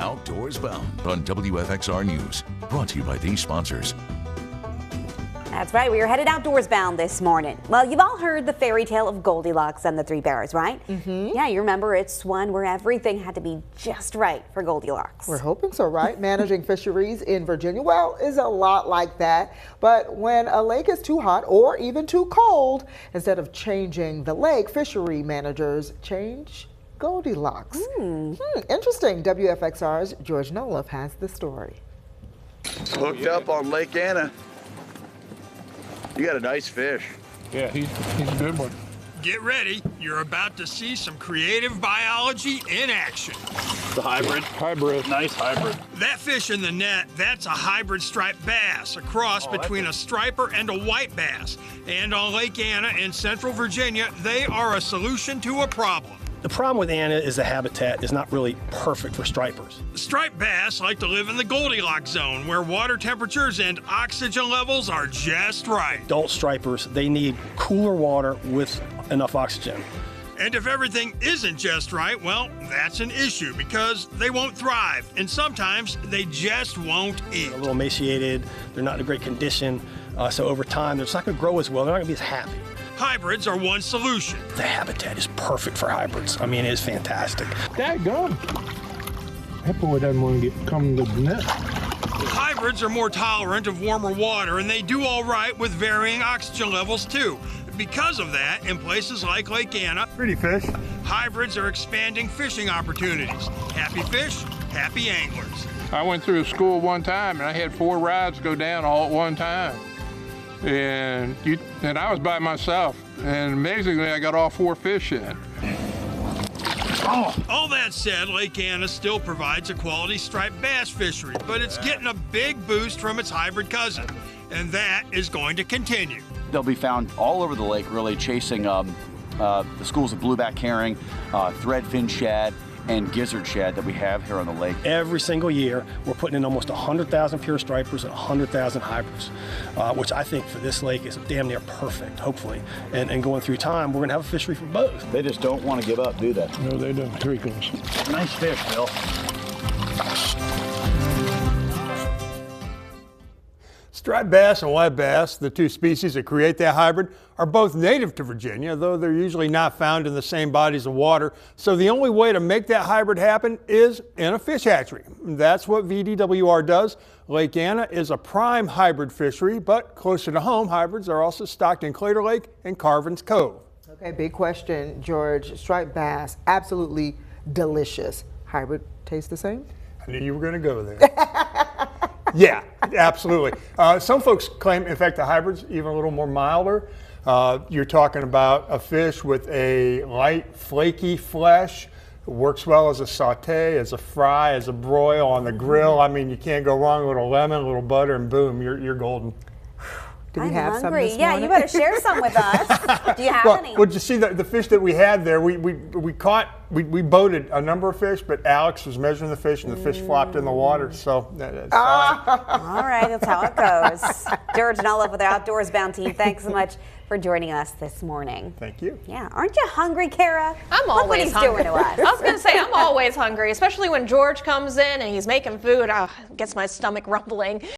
Outdoors Bound on WFXR News. Brought to you by these sponsors. That's right, we are headed outdoors bound this morning. Well, you've all heard the fairy tale of Goldilocks and the Three Bears, right? Mm-hmm. Yeah, you remember it's one where everything had to be just right for Goldilocks. We're hoping so, right? Managing fisheries in Virginia, well, is a lot like that. But when a lake is too hot or even too cold, instead of changing the lake, fishery managers change Goldilocks. Interesting. WFXR's George Noloff has the story. Hooked up on Lake Anna. You got a nice fish. Yeah, he's a good one. Get ready, you're about to see some creative biology in action. The hybrid. Hybrid. Nice hybrid. That fish in the net, that's a hybrid striped bass, a cross between a striper and a white bass. And on Lake Anna in central Virginia, they are a solution to a problem. The problem with Anna is the habitat is not really perfect for stripers. Striped bass like to live in the Goldilocks zone, where water temperatures and oxygen levels are just right. Adult stripers, they need cooler water with enough oxygen. And if everything isn't just right, well, that's an issue because they won't thrive, and sometimes they just won't eat. They're a little emaciated, they're not in a great condition, so over time they're just not going to grow as well, they're not going to be as happy. Hybrids are one solution. The habitat is perfect for hybrids. I mean, it is fantastic. Dadgum. That boy doesn't want to come to the net. Hybrids are more tolerant of warmer water, and they do all right with varying oxygen levels too. Because of that, in places like Lake Anna, Pretty fish. hybrids are expanding fishing opportunities. Happy fish, happy anglers. I went through school one time and I had 4 rides go down all at one time. And I was by myself, and amazingly I got all 4 fish in. All that said, Lake Anna still provides a quality striped bass fishery, but it's getting a big boost from its hybrid cousin, and that is going to continue. They'll be found all over the lake, really chasing the schools of blueback herring, threadfin shad, and gizzard shad that we have here on the lake. Every single year, we're putting in almost 100,000 pure stripers and 100,000 hybrids, which I think for this lake is damn near perfect, hopefully. And going through time, we're going to have a fishery for both. They just don't want to give up, do they? No, they don't. Here he goes. Nice fish, Bill. Striped bass and white bass, the two species that create that hybrid, are both native to Virginia, though they're usually not found in the same bodies of water. So the only way to make that hybrid happen is in a fish hatchery. That's what VDWR does. Lake Anna is a prime hybrid fishery, but closer to home, hybrids are also stocked in Claytor Lake and Carvin's Cove. Okay, big question, George. Striped bass, absolutely delicious. Hybrid taste the same? I knew you were going to go there. Yeah, absolutely. Some folks claim, in fact, the hybrid's even a little more milder. You're talking about a fish with a light, flaky flesh. It works well as a saute, as a fry, as a broil on the grill. I mean, you can't go wrong with a lemon, a little butter, and boom, you're golden. Do we I'm have some hungry. this Yeah, morning? you better share some with us. Do you have any? Well, you see the fish that we had there, we boated a number of fish, but Alex was measuring the fish and the fish flopped in the water. So that's All right, that's how it goes. George Noloff with our Outdoors Bound team, thanks so much for joining us this morning. Thank you. Yeah, aren't you hungry, Kara? I'm Look what always he's hungry. doing to us. I was going to say, I'm always hungry, especially when George comes in and he's making food. Gets my stomach rumbling.